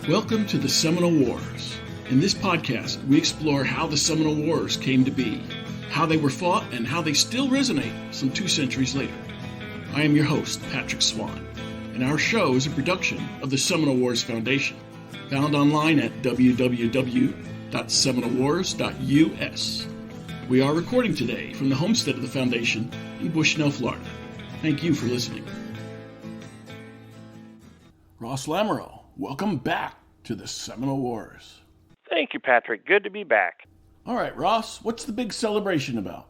Welcome to the Seminole Wars. In this podcast, we explore how the Seminole Wars came to be, how they were fought, and how they still resonate some 2 centuries later. I am your host, Patrick Swan, and our show is a production of the Seminole Wars Foundation, found online at www.seminolewars.us. We are recording today from the homestead of the Foundation in Bushnell, Florida. Thank you for listening. Ross Lamoreaux, welcome back to the Seminole Wars. Thank you, Patrick. Good to be back. All right, Ross, what's the big celebration about?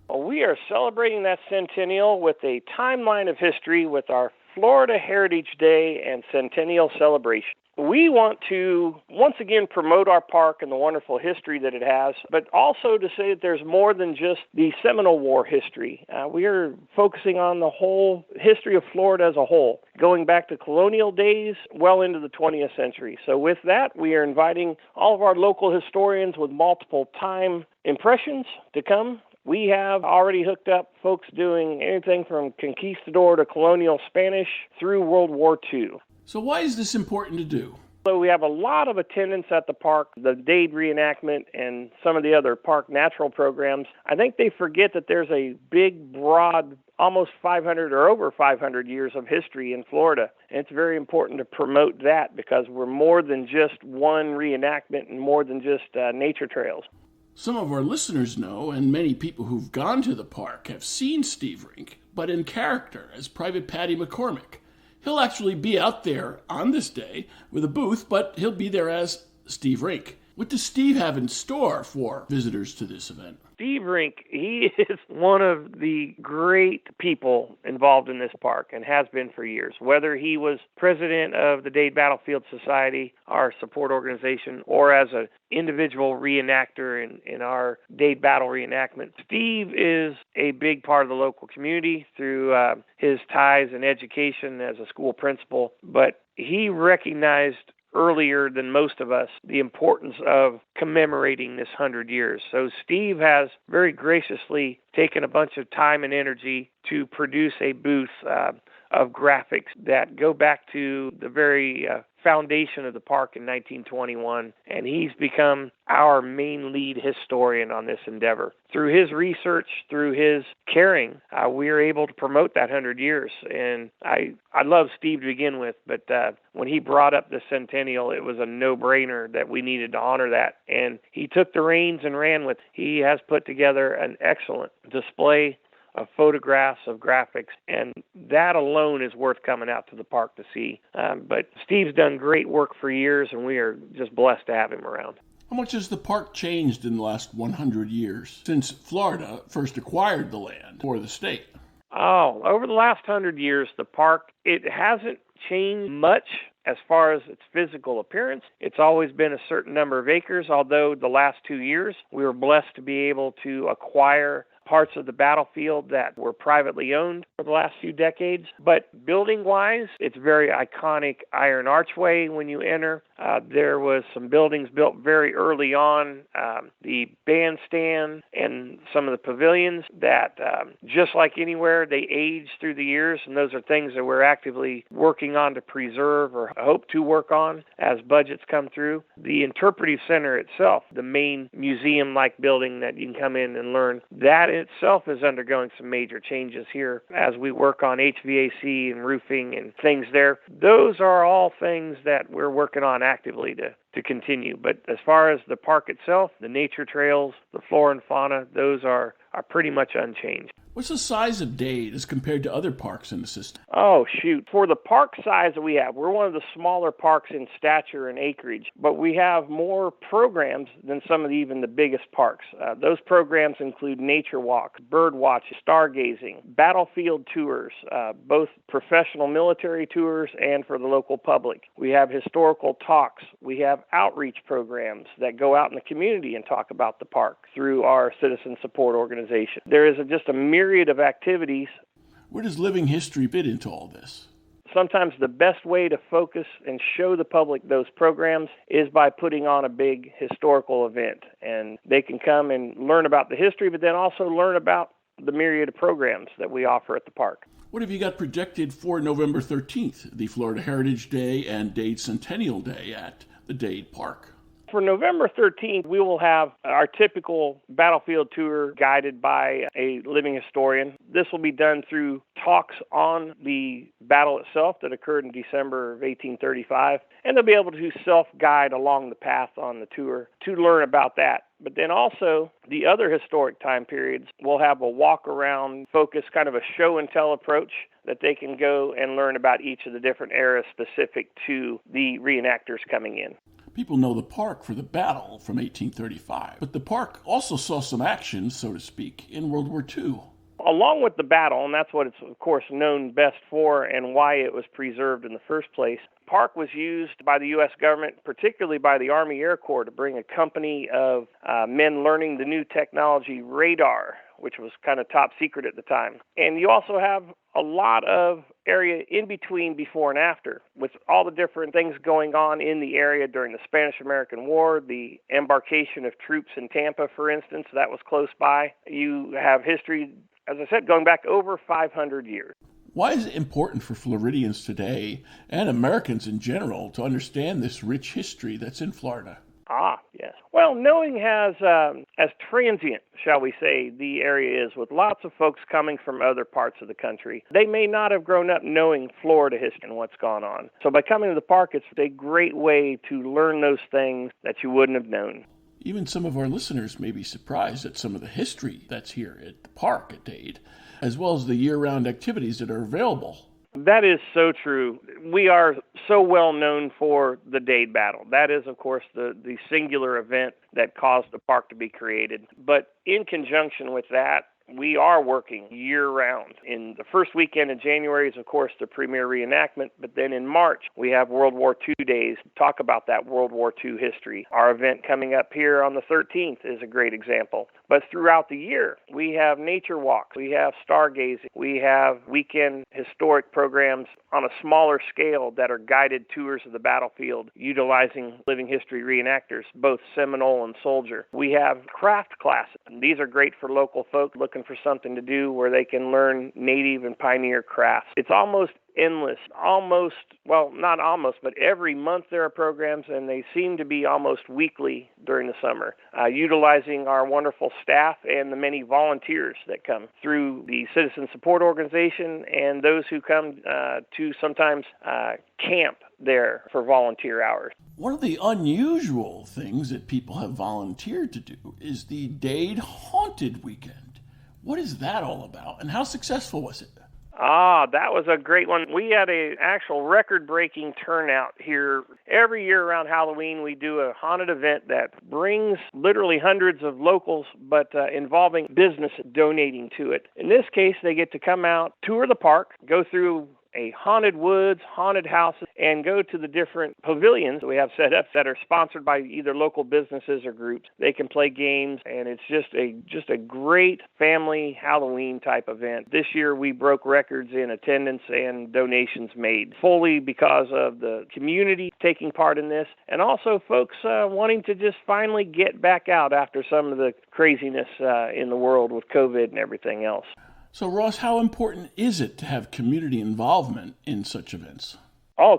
Well, we are celebrating that centennial with a timeline of history with our Florida Heritage Day and Centennial Celebration. We want to once again promote our park and the wonderful history that it has, but also to say that there's more than just the Seminole War history. We are focusing on the whole history of Florida as a whole, going back to colonial days well into the 20th century. So with that, we are inviting all of our local historians with multiple time impressions to come. We have already hooked up folks doing anything from conquistador to colonial Spanish through World War II. So why is this important to do? So we have a lot of attendance at the park, the Dade reenactment, and some of the other park natural programs. I think they forget that there's a big, broad, almost 500 or over 500 years of history in Florida. And it's very important to promote that because we're more than just one reenactment and more than just nature trails. Some of our listeners know, and many people who've gone to the park have seen Steve Rink, but in character as Private Patty McCormick. He'll actually be out there on this day with a booth, but he'll be there as Steve Rink. What does Steve have in store for visitors to this event? Steve Rink, he is one of the great people involved in this park and has been for years. Whether he was president of the Dade Battlefield Society, our support organization, or as an individual reenactor in our Dade Battle reenactment, Steve is a big part of the local community through his ties and education as a school principal. But he recognized earlier than most of us the importance of commemorating this 100 years. So Steve has very graciously taken a bunch of time and energy to produce a booth of graphics that go back to the very foundation of the park in 1921, and he's become our main lead historian on this endeavor. Through his research, through his caring, we are able to promote that 100 years. And I love Steve to begin with, but when he brought up the centennial, it was a no-brainer that we needed to honor that. And he took the reins and ran with it. He has put together an excellent display of photographs, of graphics, and that alone is worth coming out to the park to see. But Steve's done great work for years, and we are just blessed to have him around. How much has the park changed in the last 100 years since Florida first acquired the land for the state? Oh, over the last 100 years, the park, it hasn't changed much as far as its physical appearance. It's always been a certain number of acres, although the last 2 years, we were blessed to be able to acquire parts of the battlefield that were privately owned for the last few decades. But building-wise, it's very iconic iron archway when you enter. There was some buildings built very early on, the bandstand and some of the pavilions that, just like anywhere, they age through the years, and those are things that we're actively working on to preserve or hope to work on as budgets come through. The interpretive center itself, the main museum-like building that you can come in and learn, that itself is undergoing some major changes here as we work on HVAC and roofing and things there. Those are all things that we're working on actively to continue. But as far as the park itself, the nature trails, the flora and fauna, those are pretty much unchanged. What's the size of Dade as compared to other parks in the system? Oh, shoot. For the park size that we have, we're one of the smaller parks in stature and acreage, but we have more programs than some of even the biggest parks. Those programs include nature walks, bird watching, stargazing, battlefield tours, both professional military tours and for the local public. We have historical talks. We have outreach programs that go out in the community and talk about the park through our citizen support organization. There is just a myriad of activities. Where does living history fit into all this? Sometimes the best way to focus and show the public those programs is by putting on a big historical event. And they can come and learn about the history, but then also learn about the myriad of programs that we offer at the park. What have you got projected for November 13th, the Florida Heritage Day and Dade Centennial Day at the Dade Park? For November 13th, we will have our typical battlefield tour guided by a living historian. This will be done through talks on the battle itself that occurred in December of 1835, and they'll be able to self-guide along the path on the tour to learn about that. But then also, the other historic time periods will have a walk-around focus, kind of a show-and-tell approach that they can go and learn about each of the different eras specific to the reenactors coming in. People know the park for the battle from 1835, but the park also saw some action, so to speak, in World War II. Along with the battle, and that's what it's, of course, known best for and why it was preserved in the first place, park was used by the U.S. government, particularly by the Army Air Corps, to bring a company of men learning the new technology radar, which was kind of top secret at the time. And you also have a lot of area in between before and after, with all the different things going on in the area during the Spanish-American War, the embarkation of troops in Tampa, for instance, that was close by. You have history, as I said, going back over 500 years. Why is it important for Floridians today, and Americans in general, to understand this rich history that's in Florida? Yes. Well, knowing has, as transient, shall we say, the area is, with lots of folks coming from other parts of the country. They may not have grown up knowing Florida history and what's gone on. So by coming to the park, it's a great way to learn those things that you wouldn't have known. Even some of our listeners may be surprised at some of the history that's here at the park at Dade, as well as the year-round activities that are available. That is so true. We are so well known for the Dade Battle. That is, of course, the singular event that caused the park to be created. But in conjunction with that, we are working year-round. In the first weekend of January is, of course, the premier reenactment, but then in March, we have World War II days to talk about that World War II history. Our event coming up here on the 13th is a great example. But throughout the year, we have nature walks, we have stargazing, we have weekend historic programs on a smaller scale that are guided tours of the battlefield utilizing living history reenactors, both Seminole and soldier. We have craft classes. These are great for local folk looking for something to do where they can learn native and pioneer crafts. It's almost endless, not almost, but every month there are programs, and they seem to be almost weekly during the summer, utilizing our wonderful staff and the many volunteers that come through the Citizen Support Organization and those who come to sometimes camp there for volunteer hours. One of the unusual things that people have volunteered to do is the Dade Haunted Weekend. What is that all about, and how successful was it? That was a great one. We had an actual record-breaking turnout here. Every year around Halloween, we do a haunted event that brings literally hundreds of locals, but involving business donating to it. In this case, they get to come out, tour the park, go through a haunted woods, haunted houses, and go to the different pavilions that we have set up that are sponsored by either local businesses or groups. They can play games, and it's just a great family Halloween type event. This year we broke records in attendance and donations made, fully because of the community taking part in this, and also folks wanting to just finally get back out after some of the craziness in the world with COVID and everything else. So, Ross, how important is it to have community involvement in such events?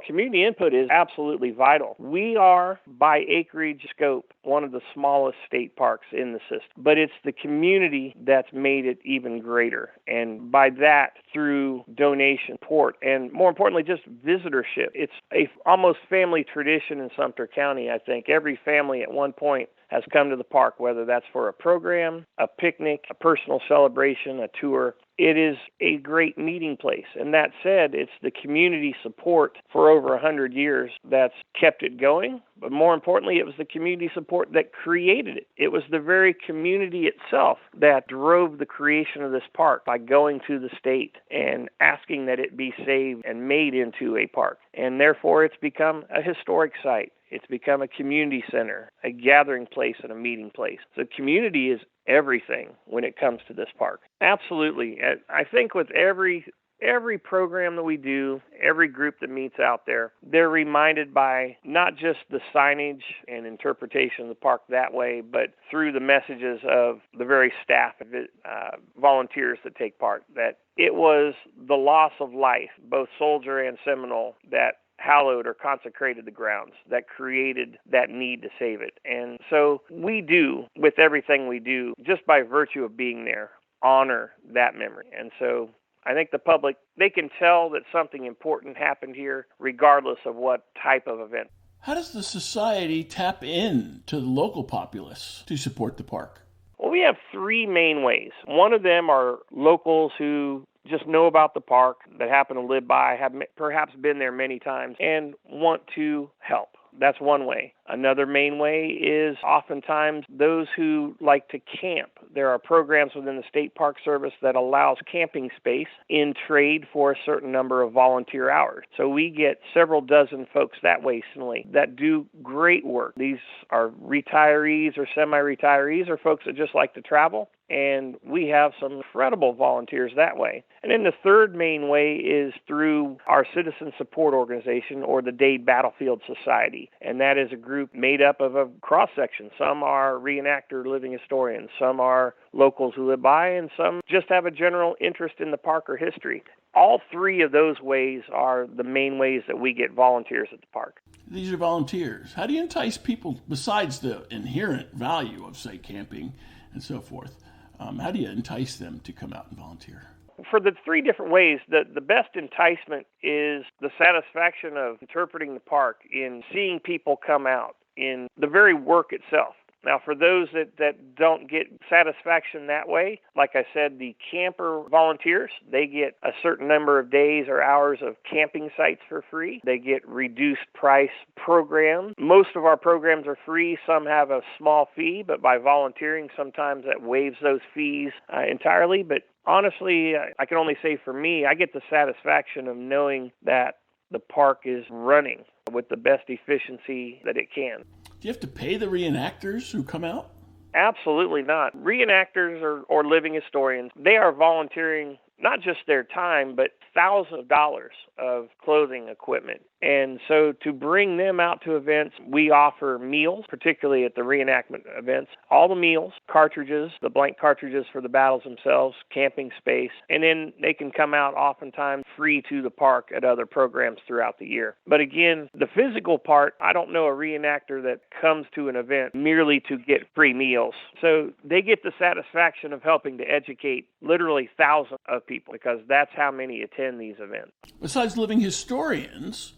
Community input is absolutely vital. We are, by acreage scope, one of the smallest state parks in the system, but it's the community that's made it even greater. And by that, through donation, support, and more importantly, just visitorship. It's a almost family tradition in Sumter County, I think. Every family at one point has come to the park, whether that's for a program, a picnic, a personal celebration, a tour. It is a great meeting place. And that said, it's the community support for over 100 years that's kept it going. But more importantly, it was the community support that created it. It was the very community itself that drove the creation of this park by going to the state and asking that it be saved and made into a park. And therefore, it's become a historic site. It's become a community center, a gathering place, and a meeting place. So community is everything when it comes to this park. Absolutely. I think with every every program that we do, every group that meets out there, they're reminded by not just the signage and interpretation of the park that way, but through the messages of the very staff of it, volunteers that take part, that it was the loss of life, both soldier and Seminole, that hallowed or consecrated the grounds, that created that need to save it. And so we do, with everything we do, just by virtue of being there, honor that memory. And so I think the public, they can tell that something important happened here, regardless of what type of event. How does the society tap in to the local populace to support the park? Well, we have three main ways. One of them are locals who just know about the park, that happen to live by, have perhaps been there many times, and want to help. That's one way. Another main way is oftentimes those who like to camp. There are programs within the State Park Service that allows camping space in trade for a certain number of volunteer hours. So we get several dozen folks that way that do great work. These are retirees or semi-retirees or folks that just like to travel. And we have some incredible volunteers that way. And then the third main way is through our citizen support organization, or the Dade Battlefield Society. And that is a group made up of a cross-section. Some are reenactor living historians, some are locals who live by, and some just have a general interest in the park or history. All three of those ways are the main ways that we get volunteers at the park. These are volunteers. How do you entice people, besides the inherent value of, say, camping and so forth? How do you entice them to come out and volunteer? For the three different ways, the best enticement is the satisfaction of interpreting the park in seeing people come out, in the very work itself. Now, for those that don't get satisfaction that way, like I said, the camper volunteers, they get a certain number of days or hours of camping sites for free. They get reduced price programs. Most of our programs are free. Some have a small fee, but by volunteering, sometimes that waives those fees entirely. But honestly, I can only say for me, I get the satisfaction of knowing that the park is running with the best efficiency that it can. Do you have to pay the reenactors who come out? Absolutely not. Reenactors or living historians, they are volunteering not just their time, but thousands of dollars of clothing equipment. And so to bring them out to events, we offer meals, particularly at the reenactment events, all the meals, cartridges, the blank cartridges for the battles themselves, camping space, and then they can come out oftentimes free to the park at other programs throughout the year. But again, the physical part, I don't know a reenactor that comes to an event merely to get free meals. So they get the satisfaction of helping to educate literally thousands of people, because that's how many attend these events. Besides living historians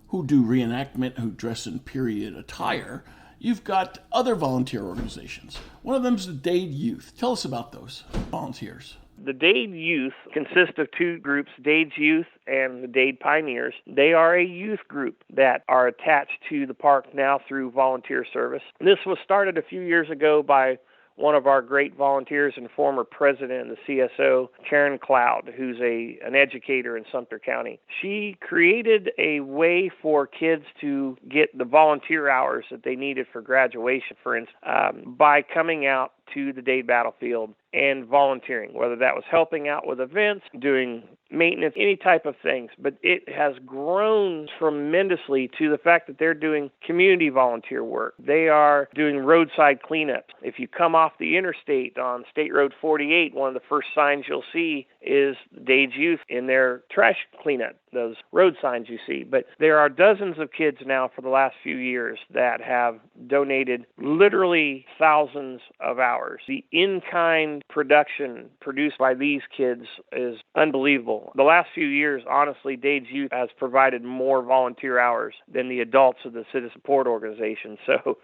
who do reenactment, who dress in period attire, you've got other volunteer organizations. One of them is the Dade Youth. Tell us about those volunteers. The Dade Youth consist of two groups, Dade Youth and the Dade Pioneers. They are a youth group that are attached to the park now through volunteer service. This was started a few years ago by one of our great volunteers and former president of the CSO, Karen Cloud, who's an educator in Sumter County. She created a way for kids to get the volunteer hours that they needed for graduation, for instance, by coming out to the Dade Battlefield and volunteering, whether that was helping out with events, doing maintenance, any type of things. But it has grown tremendously to the fact that they're doing community volunteer work. They are doing roadside cleanups. If you come off the interstate on State Road 48, one of the first signs you'll see is Dade Youth in their trash cleanup, those road signs you see. But there are dozens of kids now for the last few years that have donated literally thousands of hours. The in-kind production produced by these kids is unbelievable. The last few years, honestly, Dade's Youth has provided more volunteer hours than the adults of the Citizen Support Organization. So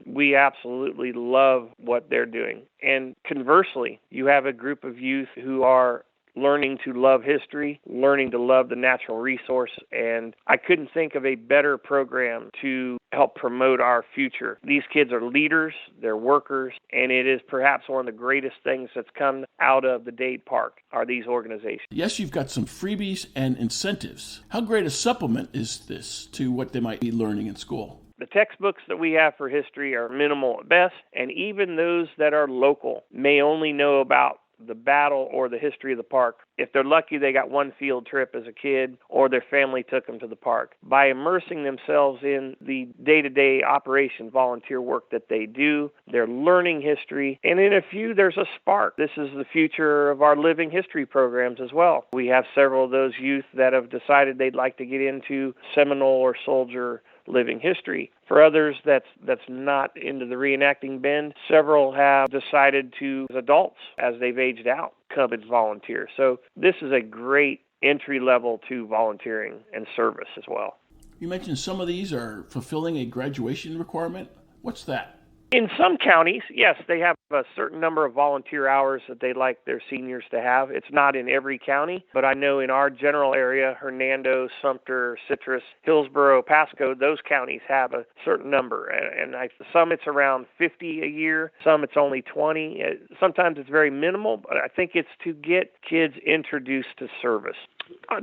we absolutely love what they're doing. And conversely, you have a group of youth who are learning to love history, learning to love the natural resource, and I couldn't think of a better program to help promote our future. These kids are leaders, they're workers, and it is perhaps one of the greatest things that's come out of the Dade Park are these organizations. Yes, you've got some freebies and incentives. How great a supplement is this to what they might be learning in school? The textbooks that we have for history are minimal at best, and even those that are local may only know about the battle or the history of the park If they're lucky, they got one field trip as a kid, or their family took them to the park. By immersing themselves in the day-to-day operation volunteer work that they do, they're learning history, and in a few, there's a spark. This is the future of our living history programs as well. We have several of those youth that have decided they'd like to get into Seminole or soldier living history. For others that's not into the reenacting bend, several have decided to, as adults, as they've aged out, come and volunteer. So this is a great entry level to volunteering and service as well. You mentioned some of these are fulfilling a graduation requirement. What's that? In some counties, yes, they have a certain number of volunteer hours that they'd like their seniors to have. It's not in every county, but I know in our general area, Hernando, Sumter, Citrus, Hillsborough, Pasco, those counties have a certain number. And some it's around 50 a year, some it's only 20. Sometimes it's very minimal, but I think it's to get kids introduced to service.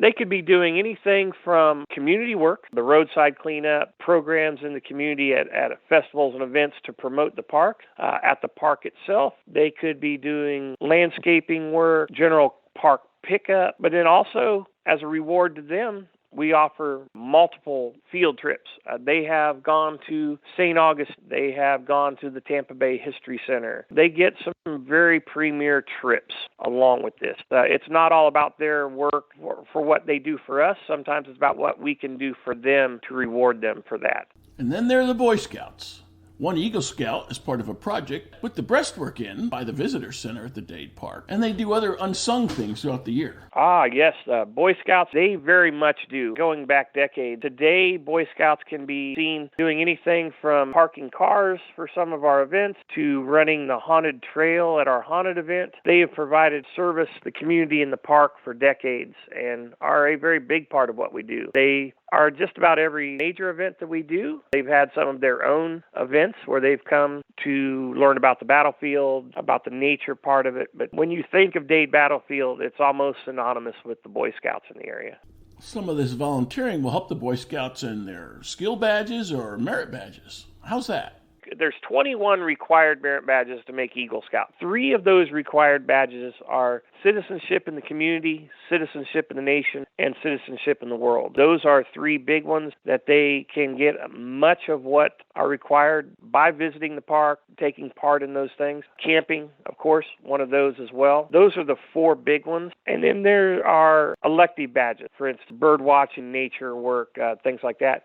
They could be doing anything from community work, the roadside cleanup, programs in the community at festivals and events to promote the park. At the park itself, they could be doing landscaping work, general park pickup, but then also as a reward to them, we offer multiple field trips. They have gone to St. August. They have gone to the Tampa Bay History Center. They get some very premier trips along with this. It's not all about their work for what they do for us. Sometimes it's about what we can do for them to reward them for that. And then there are the Boy Scouts. One Eagle Scout is part of a project put the breastwork in by the Visitor Center at the Dade Park, and they do other unsung things throughout the year. Yes, Boy Scouts, they very much do. Going back decades, today Boy Scouts can be seen doing anything from parking cars for some of our events to running the haunted trail at our haunted event. They have provided service to the community in the park for decades and are a very big part of what we do. They are just about every major event that we do. They've had some of their own events where they've come to learn about the battlefield, about the nature part of it. But when you think of Dade Battlefield, it's almost synonymous with the Boy Scouts in the area. Some of this volunteering will help the Boy Scouts in their skill badges or merit badges. How's that? There's 21 required merit badges to make Eagle Scout. 3 of those required badges are citizenship in the community, citizenship in the nation, and citizenship in the world. Those are 3 big ones that they can get much of what are required by visiting the park, taking part in those things. Camping, of course, one of those as well. Those are the 4 big ones. And then there are elective badges, for instance, bird watching, nature work, things like that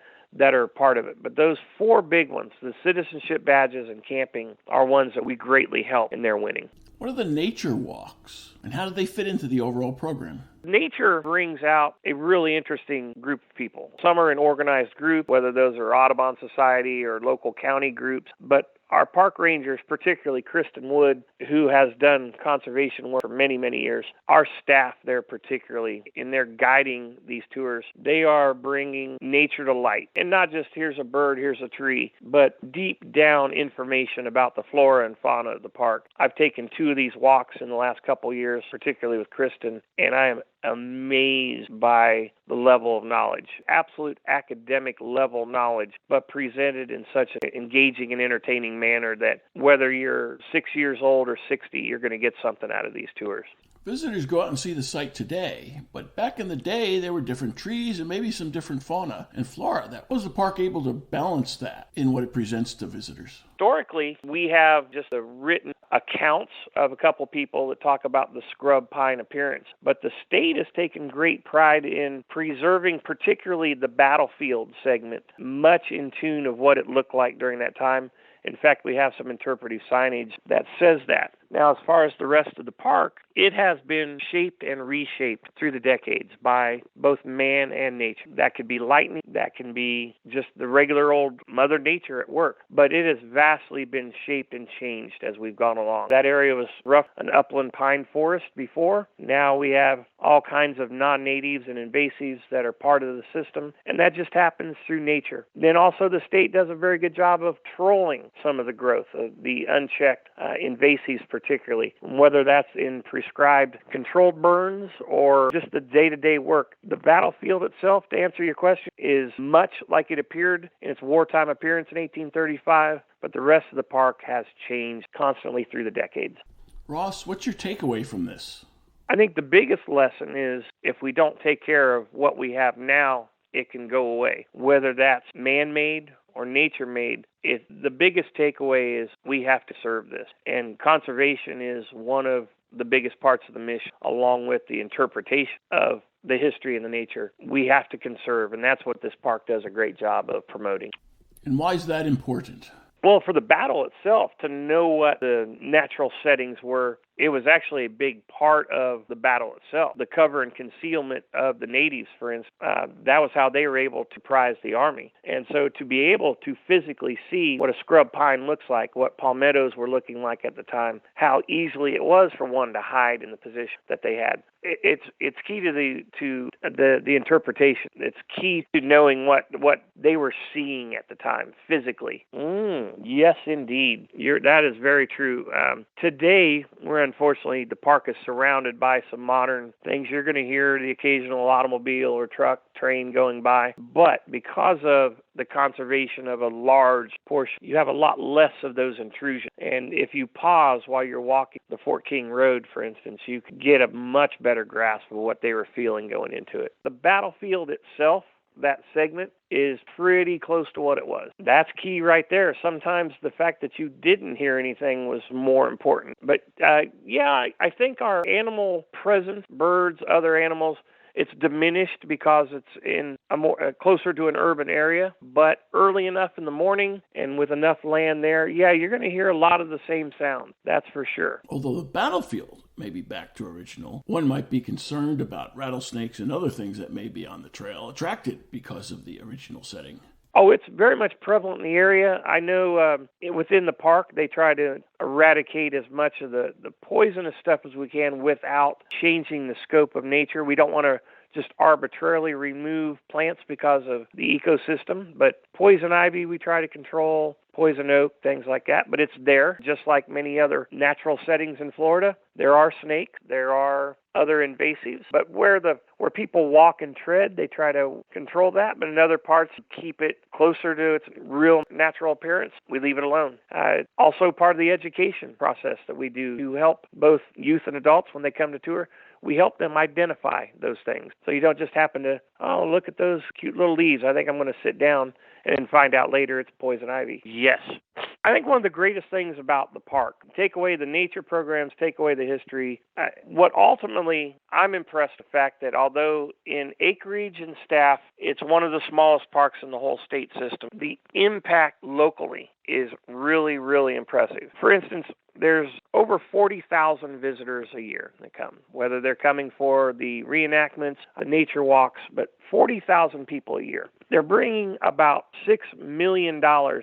are part of it. But those 4 big ones, the citizenship badges and camping, are ones that we greatly help in their winning. What are the nature walks, and how do they fit into the overall program? Nature brings out a really interesting group of people. Some are an organized group, whether those are Audubon Society or local county groups, but our park rangers, particularly Kristen Wood, who has done conservation work for many, many years, our staff there particularly, in their guiding these tours, they are bringing nature to light. And not just here's a bird, here's a tree, but deep down information about the flora and fauna of the park. I've taken 2 of these walks in the last couple of years, particularly with Kristen, and I am amazed by the level of knowledge, absolute academic level knowledge, but presented in such an engaging and entertaining manner that whether you're 6 years old or 60, you're going to get something out of these tours. Visitors go out and see the site today, but back in the day, there were different trees and maybe some different fauna and flora. Was the park able to balance that in what it presents to visitors? Historically, we have just the written accounts of a couple people that talk about the scrub pine appearance, but the state has taken great pride in preserving particularly the battlefield segment, much in tune of what it looked like during that time. In fact, we have some interpretive signage that says that. Now, as far as the rest of the park, it has been shaped and reshaped through the decades by both man and nature. That could be lightning, that can be just the regular old Mother Nature at work, but it has vastly been shaped and changed as we've gone along. That area was rough, an upland pine forest before. Now we have all kinds of non-natives and invasives that are part of the system, and that just happens through nature. Then also the state does a very good job of trolling some of the growth of the unchecked invasives, particularly, whether that's in prescribed controlled burns or just the day-to-day work. The battlefield itself, to answer your question, is much like it appeared in its wartime appearance in 1835, but the rest of the park has changed constantly through the decades. Ross, what's your takeaway from this? I think the biggest lesson is if we don't take care of what we have now, it can go away. Whether that's man-made or nature-made, the biggest takeaway is we have to serve this. And conservation is one of the biggest parts of the mission, along with the interpretation of the history and the nature. We have to conserve, and that's what this park does a great job of promoting. And why is that important? Well, for the battle itself, to know what the natural settings were, it was actually a big part of the battle itself. The cover and concealment of the natives, for instance, that was how they were able to prize the army. And so to be able to physically see what a scrub pine looks like, what palmettos were looking like at the time, how easily it was for one to hide in the position that they had. It's key to the interpretation. It's key to knowing what they were seeing at the time physically. Yes, indeed. That is very true. Today, unfortunately, the park is surrounded by some modern things. You're going to hear the occasional automobile or truck, train going by. But because of the conservation of a large portion, you have a lot less of those intrusions. And if you pause while you're walking the Fort King Road, for instance, you can get a much better grasp of what they were feeling going into it. The battlefield itself, that segment, is pretty close to what it was. That's key right there. Sometimes the fact that you didn't hear anything was more important. But I think our animal presence, birds, other animals, it's diminished because it's in a more closer to an urban area, but early enough in the morning and with enough land there, you're going to hear a lot of the same sound. That's for sure. Although the battlefield may be back to original, one might be concerned about rattlesnakes and other things that may be on the trail, attracted because of the original setting. Oh, it's very much prevalent in the area. I know within the park, they try to eradicate as much of the poisonous stuff as we can without changing the scope of nature. We don't want to just arbitrarily remove plants because of the ecosystem, but poison ivy we try to control, poison oak, things like that, but it's there, just like many other natural settings in Florida. There are snakes, there are other invasives, but where people walk and tread, they try to control that, but in other parts, keep it closer to its real natural appearance. We leave it alone. Also part of the education process that we do to help both youth and adults when they come to tour. We help them identify those things. So you don't just happen to, look at those cute little leaves. I think I'm going to sit down and find out later it's poison ivy. Yes. I think one of the greatest things about the park, take away the nature programs, take away the history, what ultimately I'm impressed with the fact that although in acreage and staff, it's one of the smallest parks in the whole state system, the impact locally is really, really impressive. For instance, there's over 40,000 visitors a year that come, whether they're coming for the reenactments, the nature walks, but 40,000 people a year. They're bringing about $6 million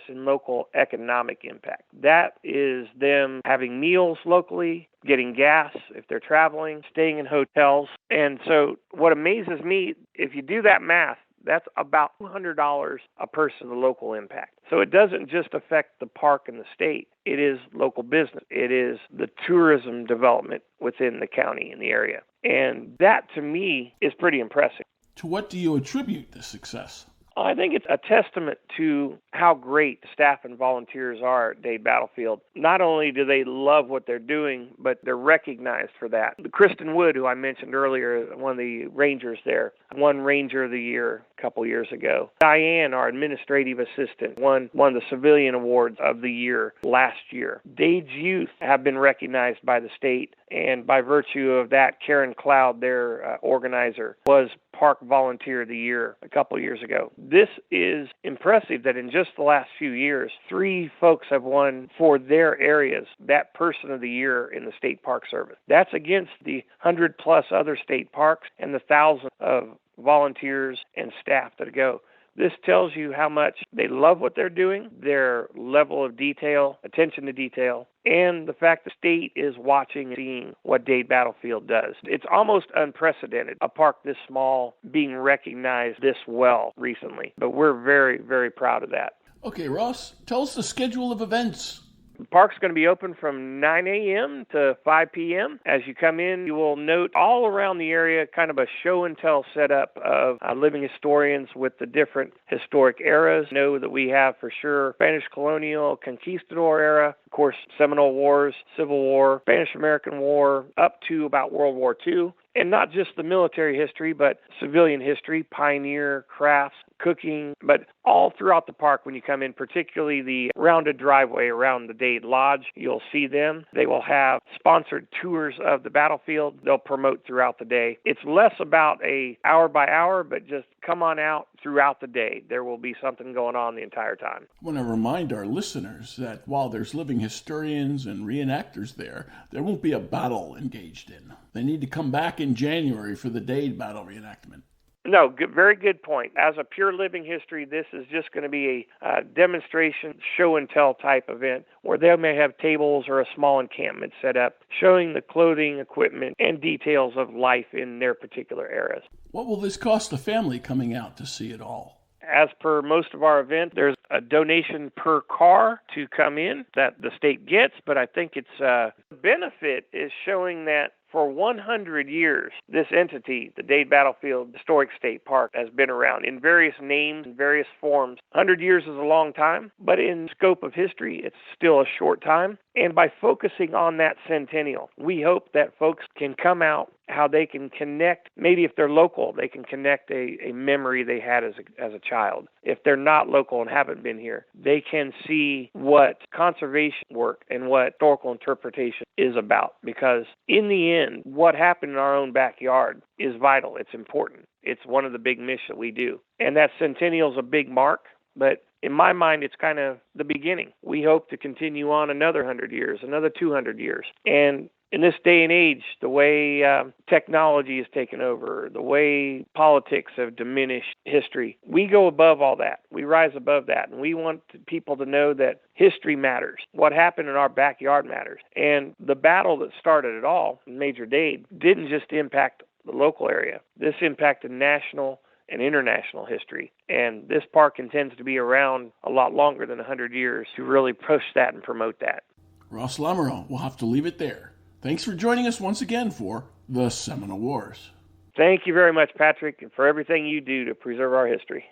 in local economic impact. That is them having meals locally, getting gas if they're traveling, staying in hotels. And so what amazes me, if you do that math, that's about $200 a person, the local impact. So it doesn't just affect the park and the state. It is local business. It is the tourism development within the county and the area. And that, to me, is pretty impressive. To what do you attribute this success? I think it's a testament to how great staff and volunteers are at Dade Battlefield. Not only do they love what they're doing, but they're recognized for that. Kristen Wood, who I mentioned earlier, one of the rangers there, won Ranger of the Year a couple years ago. Diane, our administrative assistant, won one of the civilian awards of the year last year. Dade Youth have been recognized by the state, and by virtue of that, Karen Cloud, their organizer, was Park Volunteer of the Year a couple years ago. This is impressive that in just the last few years, 3 folks have won for their areas that Person of the Year in the State Park Service. That's against the 100-plus other state parks and the thousands of volunteers and staff that go. This tells you how much they love what they're doing, their level of detail, attention to detail, and the fact the state is watching and seeing what Dade Battlefield does. It's almost unprecedented, a park this small being recognized this well recently. But we're very, very proud of that. Okay, Ross, tell us the schedule of events. The park's going to be open from 9 a.m. to 5 p.m. As you come in, you will note all around the area kind of a show and tell setup of living historians with the different historic eras. Know that we have for sure Spanish colonial, conquistador era, of course, Seminole Wars, Civil War, Spanish-American War, up to about World War II. And not just the military history, but civilian history, pioneer, crafts, cooking, but all throughout the park when you come in, particularly the rounded driveway around the Dade Lodge, you'll see them. They will have sponsored tours of the battlefield they'll promote throughout the day. It's less about a hour by hour, but just come on out throughout the day. There will be something going on the entire time. I want to remind our listeners that while there's living historians and reenactors there won't be a battle engaged in. They need to come back in January for the Dade battle reenactment. No, very good point. As a pure living history, this is just going to be a demonstration, show and tell type event where they may have tables or a small encampment set up, showing the clothing, equipment, and details of life in their particular eras. What will this cost a family coming out to see it all? As per most of our events, there's a donation per car to come in that the state gets, but I think it's the benefit is showing that for 100 years, this entity, the Dade Battlefield Historic State Park, has been around in various names and various forms. 100 years is a long time, but in scope of history, it's still a short time. And by focusing on that centennial, we hope that folks can come out, how they can connect, maybe if they're local, they can connect a memory they had as a child. If they're not local and haven't been here, they can see what conservation work and what historical interpretation is about. Because in the end, what happened in our own backyard is vital. It's important. It's one of the big missions that we do. And that centennial is a big mark, but in my mind, it's kind of the beginning. We hope to continue on another 100 years, another 200 years. And in this day and age, the way technology has taken over, the way politics have diminished history, we go above all that. We rise above that. And we want people to know that history matters. What happened in our backyard matters. And the battle that started it all, Major Dade, didn't just impact the local area. This impacted national and international history. And this park intends to be around a lot longer than 100 years to really push that and promote that. Ross Lamoreaux, we'll have to leave it there. Thanks for joining us once again for the Seminole Wars. Thank you very much, Patrick, and for everything you do to preserve our history.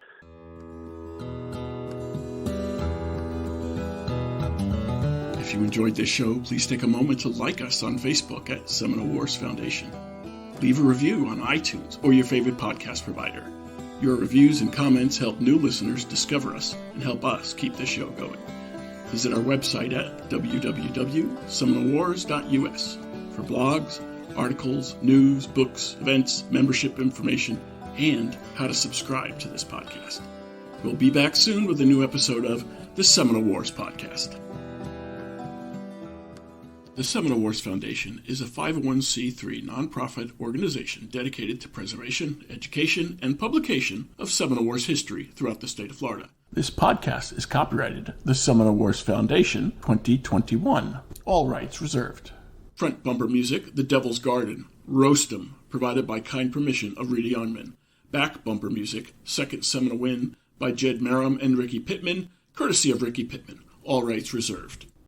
If you enjoyed this show, please take a moment to like us on Facebook at Seminole Wars Foundation. Leave a review on iTunes or your favorite podcast provider. Your reviews and comments help new listeners discover us and help us keep the show going. Visit our website at www.seminolewars.us for blogs, articles, news, books, events, membership information, and how to subscribe to this podcast. We'll be back soon with a new episode of the Seminole Wars Podcast. The Seminole Wars Foundation is a 501c3 nonprofit organization dedicated to preservation, education, and publication of Seminole Wars history throughout the state of Florida. This podcast is copyrighted the Seminole Wars Foundation 2021. All rights reserved. Front bumper music, The Devil's Garden, Roast 'em, provided by kind permission of Reedy Youngman. Back bumper music, Second Seminole Win, by Jed Merrim and Ricky Pittman, courtesy of Ricky Pittman. All rights reserved.